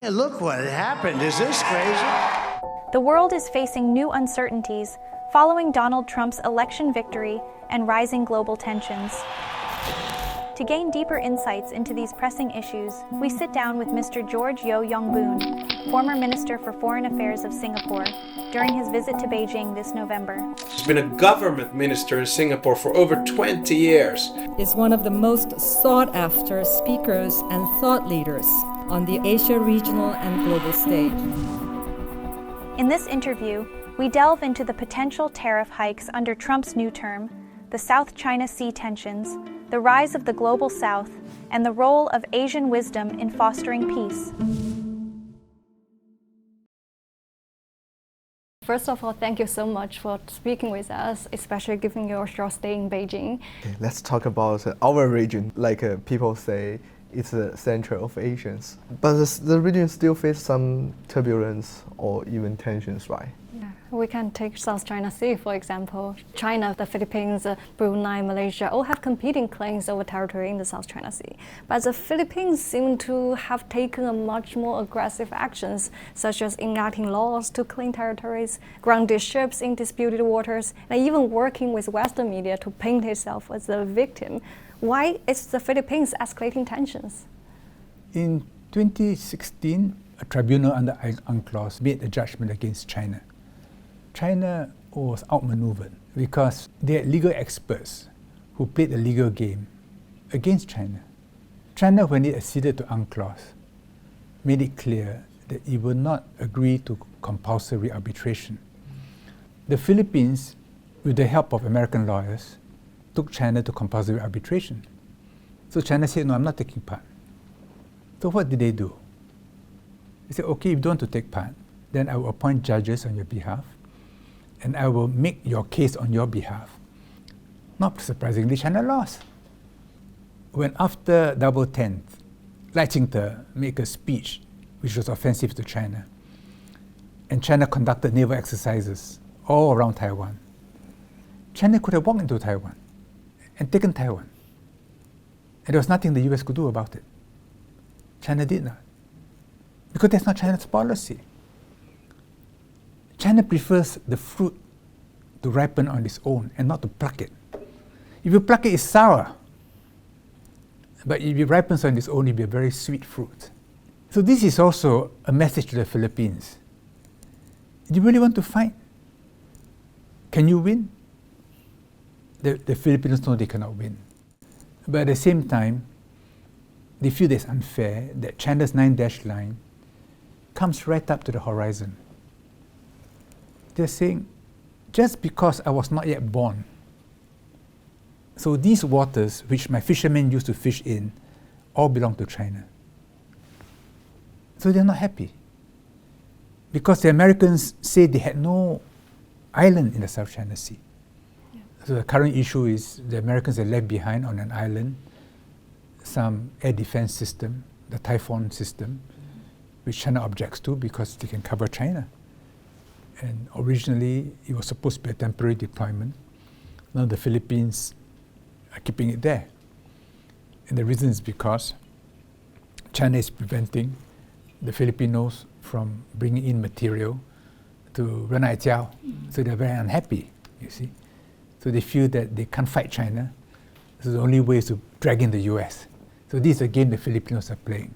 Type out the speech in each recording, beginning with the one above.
Hey, look what happened. Is this crazy? The world is facing new uncertainties following Donald Trump's election victory and rising global tensions. To gain deeper insights into these pressing issues, we sit down with Mr. George Yeo, former Minister for Foreign Affairs of Singapore, during his visit to Beijing this November. He's been a government minister in Singapore for over 20 years. Is one of the most sought-after speakers and thought leaders on the Asia regional and global stage. In this interview, we delve into the potential tariff hikes under Trump's new term, the South China Sea tensions, the rise of the Global South, and the role of Asian wisdom in fostering peace. First of all, thank you so much for speaking with us, especially given your short stay in Beijing. Okay, let's talk about our region. Like people say, it's the center of Asians. But the region still faces some turbulence or even tensions, right? Yeah. We can take South China Sea, for example. China, the Philippines, Brunei, Malaysia all have competing claims over territory in the South China Sea. But the Philippines seem to have taken a much more aggressive actions, such as enacting laws to claim territories, grounded ships in disputed waters, and even working with Western media to paint itself as the victim. Why is the Philippines escalating tensions? In 2016, a tribunal under UNCLOS made a judgment against China. China was outmaneuvered because they had legal experts who played a legal game against China. China, when it acceded to UNCLOS, made it clear that it would not agree to compulsory arbitration. The Philippines, with the help of American lawyers, took China to compulsory arbitration. So China said, no, I'm not taking part. So what did they do? They said, okay, if you don't want to take part, then I will appoint judges on your behalf, and I will make your case on your behalf. Not surprisingly, China lost. When after Double Tenth, Lai Ching-te made a speech which was offensive to China, and China conducted naval exercises all around Taiwan, China could have walked into Taiwan and taken Taiwan. And there was nothing the US could do about it. China did not. Because that's not China's policy. China prefers the fruit to ripen on its own and not to pluck it. If you pluck it, it's sour. But if it ripens on its own, it'll be a very sweet fruit. So this is also a message to the Philippines. Do you really want to fight? Can you win? The Filipinos know they cannot win. But at the same time, they feel it's unfair that China's 9-dash line comes right up to the horizon. They're saying, just because I was not yet born, so these waters, which my fishermen used to fish in, all belong to China. So they're not happy. Because the Americans say they had no island in the South China Sea. So the current issue is the Americans are left behind on an island, some air defense system, the Typhoon system, which China objects to because they can cover China. And originally, it was supposed to be a temporary deployment. Now the Philippines are keeping it there. And the reason is because China is preventing the Filipinos from bringing in material to Renaijiao. So they're very unhappy, you see. So they feel that they can't fight China. So the only way is to drag in the US. So this is a game the Filipinos are playing.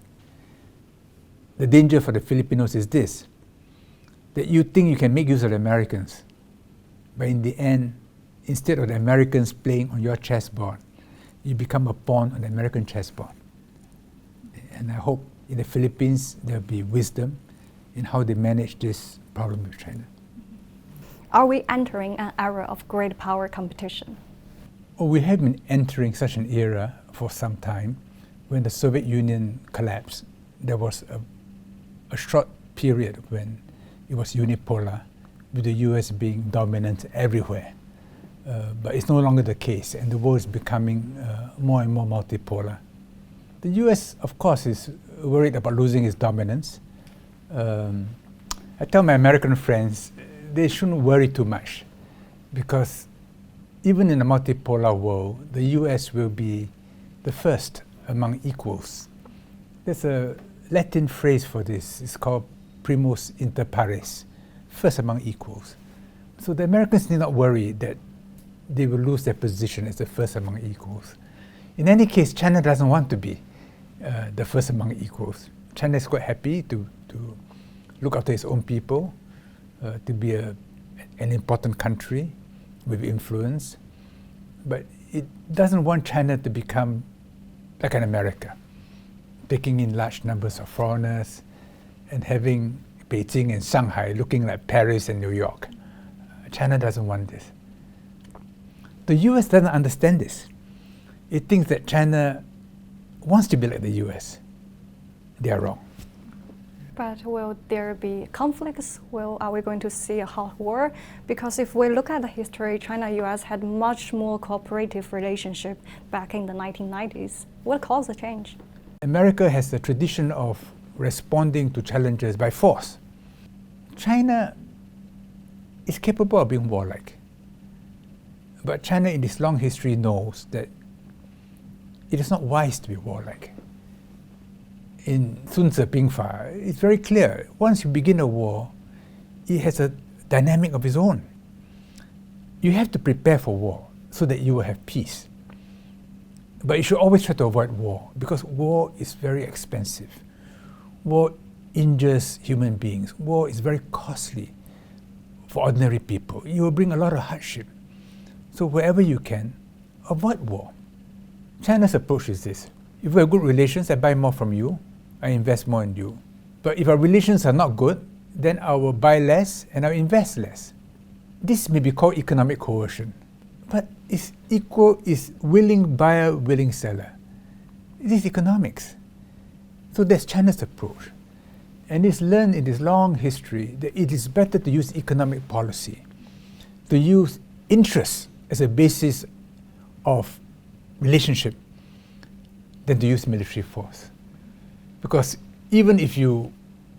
The danger for the Filipinos is this, that you think you can make use of the Americans, but in the end, instead of the Americans playing on your chessboard, you become a pawn on the American chessboard. And I hope in the Philippines there'll be wisdom in how they manage this problem with China. Are we entering an era of great power competition? Well, we have been entering such an era for some time. When the Soviet Union collapsed, there was a short period when it was unipolar, with the US being dominant everywhere. But it's no longer the case, and the world is becoming more and more multipolar. The US, of course, is worried about losing its dominance. I tell my American friends, they shouldn't worry too much, because even in a multipolar world, the US will be the first among equals. There's a Latin phrase for this. It's called primus inter pares, first among equals. So the Americans need not worry that they will lose their position as the first among equals. In any case, China doesn't want to be the first among equals. China is quite happy to look after its own people, to be an important country with influence, but it doesn't want China to become like an America, taking in large numbers of foreigners and having Beijing and Shanghai looking like Paris and New York. China doesn't want this. The US doesn't understand this. It thinks that China wants to be like the US. They are wrong. But will there be conflicts? Are we going to see a hot war? Because if we look at the history, China-US had much more cooperative relationship back in the 1990s. What caused the change? America has the tradition of responding to challenges by force. China is capable of being warlike. But China in its long history knows that it is not wise to be warlike. In Sun Tzu Bing Fa, it's very clear, once you begin a war, it has a dynamic of its own. You have to prepare for war so that you will have peace. But you should always try to avoid war, because war is very expensive. War injures human beings. War is very costly for ordinary people. You will bring a lot of hardship. So wherever you can, avoid war. China's approach is this. If we have good relations, I buy more from you, I invest more in you. But if our relations are not good, then I will buy less and I will invest less. This may be called economic coercion, but it's equal is willing buyer, willing seller. It is economics. So that's China's approach. And it's learned in this long history that it is better to use economic policy, to use interest as a basis of relationship than to use military force. Because even if you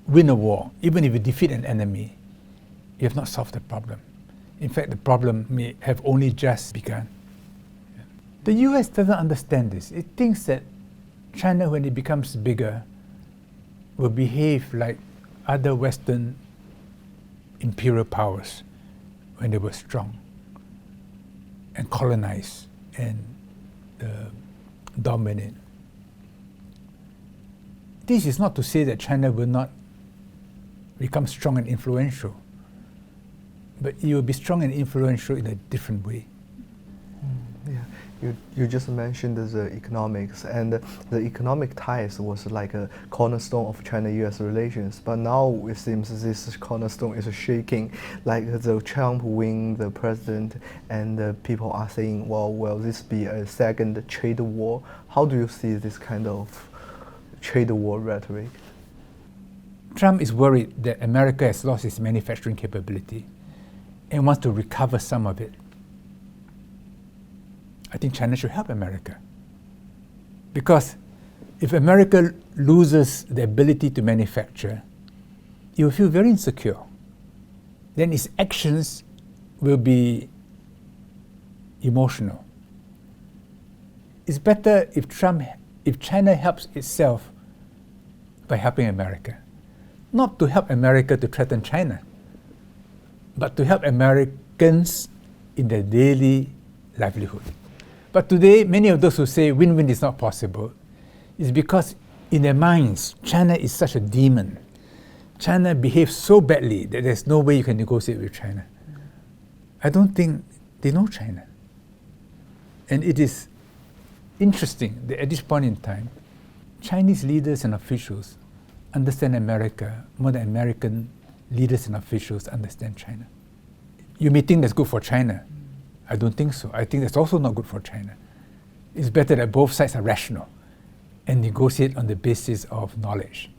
win a war, even if you defeat an enemy, you have not solved the problem. In fact, the problem may have only just begun. The US doesn't understand this. It thinks that China, when it becomes bigger, will behave like other Western imperial powers when they were strong and colonize and dominate. This is not to say that China will not become strong and influential, but it will be strong and influential in a different way. Yeah, you just mentioned the economics, and the economic ties was like a cornerstone of China-US relations. But now it seems this cornerstone is shaking. Like the Trump win the president, and people are saying, well, will this be a second trade war? How do you see this kind of trade war rhetoric? Trump is worried that America has lost its manufacturing capability and wants to recover some of it. I think China should help America. Because if America loses the ability to manufacture, it will feel very insecure. Then its actions will be emotional. It's better if China helps itself by helping America. Not to help America to threaten China, but to help Americans in their daily livelihood. But today, many of those who say win-win is not possible is because in their minds, China is such a demon. China behaves so badly that there's no way you can negotiate with China. I don't think they know China. And it is interesting that at this point in time, Chinese leaders and officials understand America more than American leaders and officials understand China. You may think that's good for China. I don't think so. I think that's also not good for China. It's better that both sides are rational and negotiate on the basis of knowledge.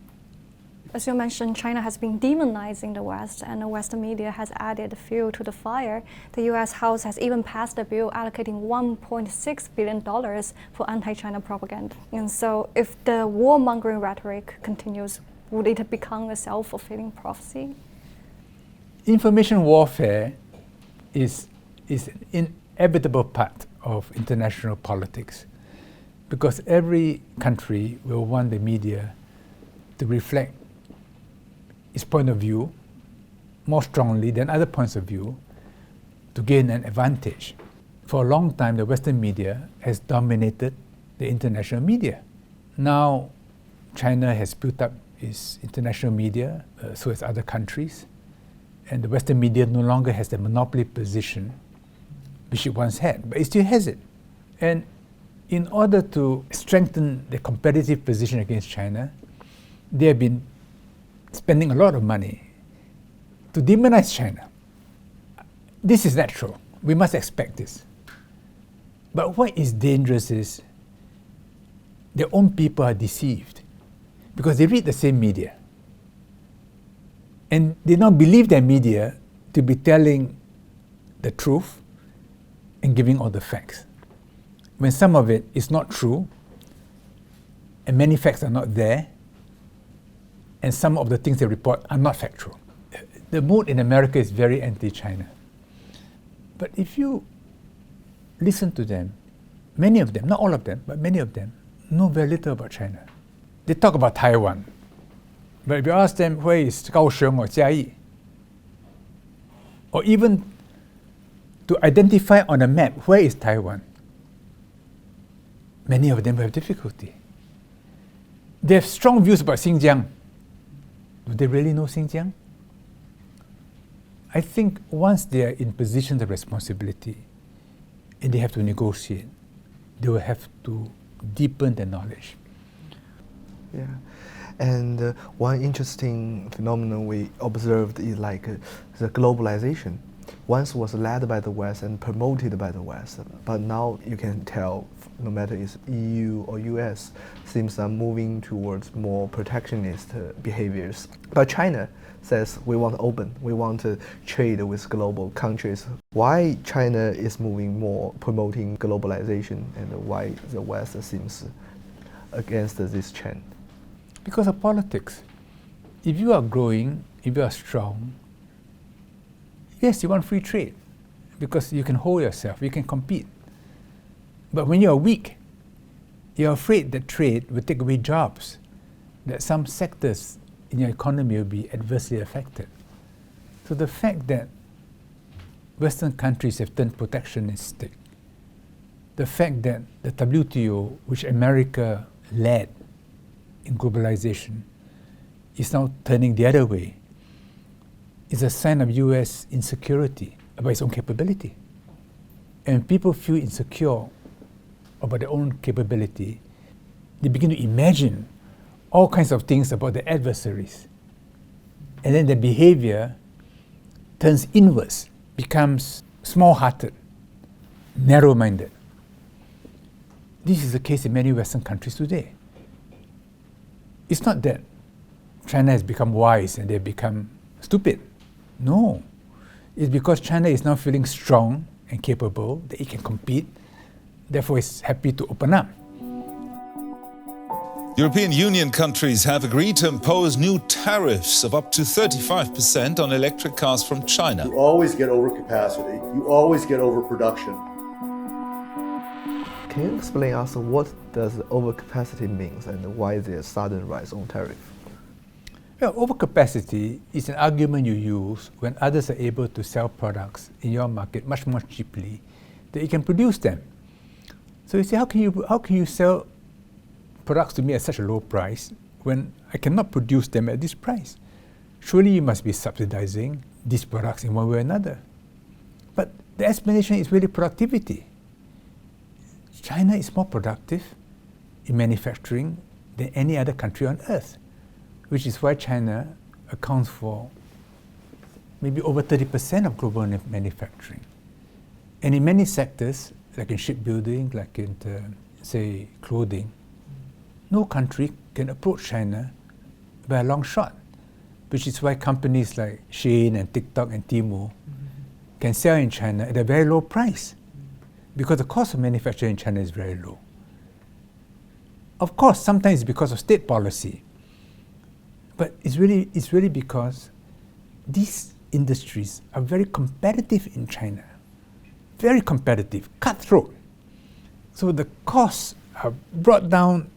As you mentioned, China has been demonizing the West, and the Western media has added fuel to the fire. The US House has even passed a bill allocating $1.6 billion for anti-China propaganda. And so if the warmongering rhetoric continues, would it become a self-fulfilling prophecy? Information warfare is an inevitable part of international politics, because every country will want the media to reflect its point of view more strongly than other points of view to gain an advantage. For a long time, the Western media has dominated the international media. Now, China has built up its international media, so has other countries, and the Western media no longer has the monopoly position which it once had, but it still has it. And in order to strengthen the competitive position against China, they have been spending a lot of money to demonize China. This is natural. We must expect this. But what is dangerous is their own people are deceived because they read the same media. And they don't believe their media to be telling the truth and giving all the facts. When some of it is not true, and many facts are not there, and some of the things they report are not factual. The mood in America is very anti-China. But if you listen to them, many of them, not all of them, but many of them, know very little about China. They talk about Taiwan. But if you ask them where is Kaohsiung or Jiayi, or even to identify on a map where is Taiwan, many of them have difficulty. They have strong views about Xinjiang. Do they really know Xinjiang? I think once they are in positions of responsibility and they have to negotiate, they will have to deepen their knowledge. Yeah. And one interesting phenomenon we observed is like the globalization. Once was led by the West and promoted by the West, but now you can tell, no matter it's EU or US, seems are moving towards more protectionist behaviors. But China says we want to open, we want to trade with global countries. Why China is moving more, promoting globalization, and why the West seems against this trend? Because of politics. If you are growing, if you are strong, yes, you want free trade because you can hold yourself, you can compete. But when you are weak, you're afraid that trade will take away jobs, that some sectors in your economy will be adversely affected. So the fact that Western countries have turned protectionistic, the fact that the WTO, which America led in globalization, is now turning the other way, is a sign of US insecurity about its own capability. And when people feel insecure about their own capability, they begin to imagine all kinds of things about their adversaries. And then their behavior turns inwards, becomes small-hearted, narrow-minded. This is the case in many Western countries today. It's not that China has become wise and they've become stupid. No. It's because China is now feeling strong and capable, that it can compete, therefore it's happy to open up. European Union countries have agreed to impose new tariffs of up to 35% on electric cars from China. You always get overcapacity. You always get overproduction. Can you explain us what does overcapacity means and why there's sudden rise on tariff? Well, overcapacity is an argument you use when others are able to sell products in your market much more cheaply that you can produce them. So you say, how can you sell products to me at such a low price when I cannot produce them at this price? Surely you must be subsidizing these products in one way or another. But the explanation is really productivity. China is more productive in manufacturing than any other country on earth, which is why China accounts for maybe over 30% of global manufacturing. And in many sectors, like in shipbuilding, like in, say, clothing, no country can approach China by a long shot, which is why companies like Shein and TikTok and Temu can sell in China at a very low price, because the cost of manufacturing in China is very low. Of course, sometimes it's because of state policy, but it's really because these industries are very competitive in China, very competitive, cutthroat. So the costs are brought down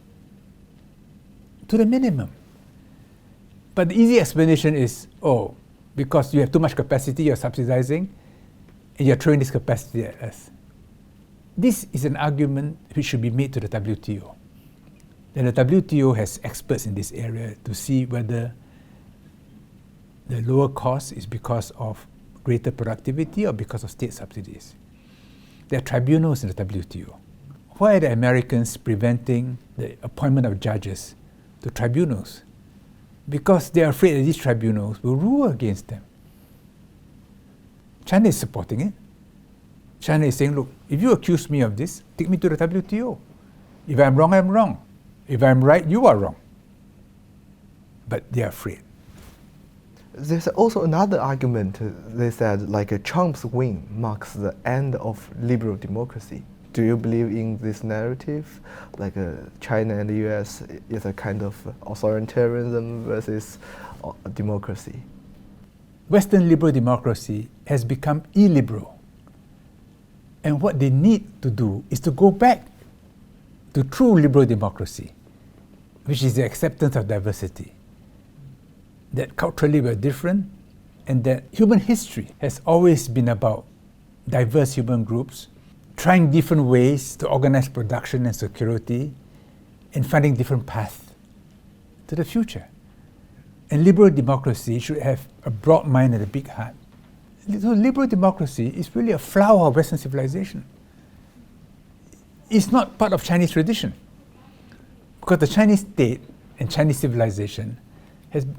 to the minimum. But the easy explanation is, oh, because you have too much capacity, you're subsidizing, and you're throwing this capacity at us. This is an argument which should be made to the WTO. Then the WTO has experts in this area to see whether the lower cost is because of greater productivity or because of state subsidies. There are tribunals in the WTO. Why are the Americans preventing the appointment of judges to tribunals? Because they are afraid that these tribunals will rule against them. China is supporting it. China is saying, look, if you accuse me of this, take me to the WTO. If I'm wrong, I'm wrong. If I'm right, you are wrong. But they are afraid. There's also another argument. They said a Trump's win marks the end of liberal democracy. Do you believe in this narrative? China and the US is a kind of authoritarianism versus democracy? Western liberal democracy has become illiberal. And what they need to do is to go back to true liberal democracy, which is the acceptance of diversity. That culturally we're different, and that human history has always been about diverse human groups trying different ways to organize production and security and finding different paths to the future. And liberal democracy should have a broad mind and a big heart. So liberal democracy is really a flower of Western civilization. It's not part of Chinese tradition, because the Chinese state and Chinese civilization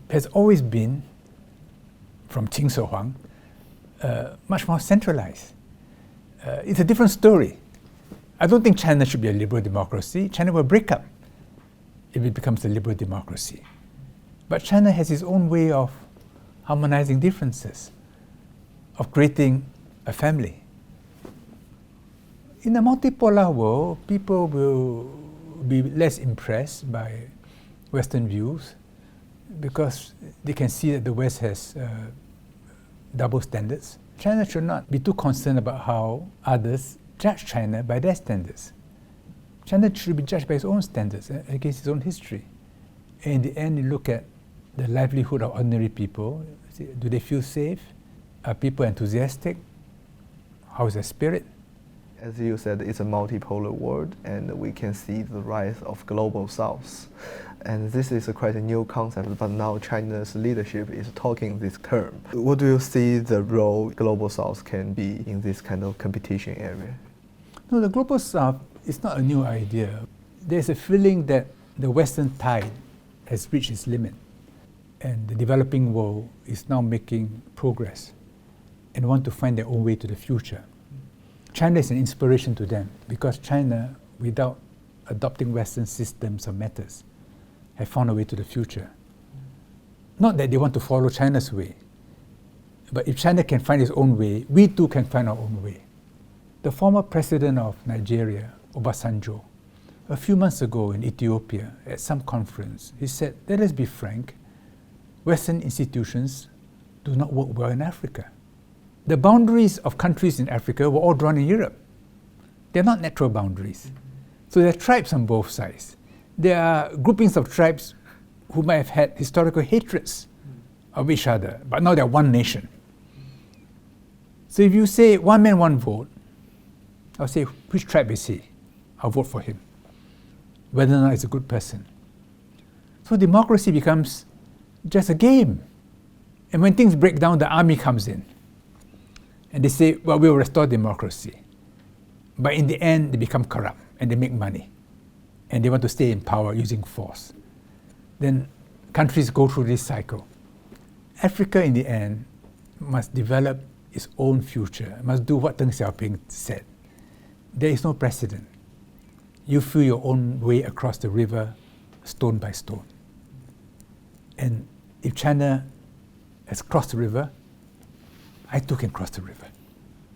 has always been, from Qing Shi Huang, much more centralized. It's a different story. I don't think China should be a liberal democracy. China will break up if it becomes a liberal democracy. But China has its own way of harmonizing differences, of creating a family. In a multipolar world, people will be less impressed by Western views because they can see that the West has double standards. China should not be too concerned about how others judge China by their standards. China should be judged by its own standards against its own history. And in the end, you look at the livelihood of ordinary people. Do they feel safe? Are people enthusiastic? How is their spirit? As you said, it's a multipolar world, and we can see the rise of global south. And this is quite a new concept, but now China's leadership is talking this term. What do you see the role global south can be in this kind of competition area? No, the global south is not a new idea. There's a feeling that the Western tide has reached its limit, and the developing world is now making progress and want to find their own way to the future. China is an inspiration to them because China, without adopting Western systems or methods, have found a way to the future. Not that they want to follow China's way, but if China can find its own way, we too can find our own way. The former president of Nigeria, Obasanjo, a few months ago in Ethiopia at some conference, he said, let us be frank, Western institutions do not work well in Africa. The boundaries of countries in Africa were all drawn in Europe. They're not natural boundaries. So there are tribes on both sides. There are groupings of tribes who might have had historical hatreds of each other, but now they're one nation. So if you say one man, one vote, I'll say, which tribe is he? I'll vote for him, whether or not he's a good person. So democracy becomes just a game. And when things break down, the army comes in. And they say, well, we'll restore democracy. But in the end, they become corrupt and they make money. And they want to stay in power using force. Then countries go through this cycle. Africa, in the end, must develop its own future, must do what Deng Xiaoping said. There is no precedent. You feel your own way across the river, stone by stone. And if China has crossed the river, I too can cross the river.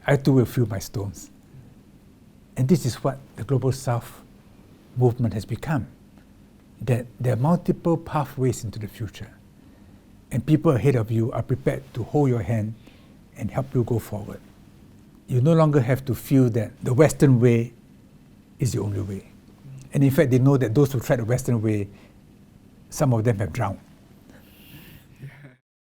I too will feel my stones. And this is what the Global South movement has become, that there are multiple pathways into the future. And people ahead of you are prepared to hold your hand and help you go forward. You no longer have to feel that the Western way is the only way. And in fact, they know that those who try the Western way, some of them have drowned.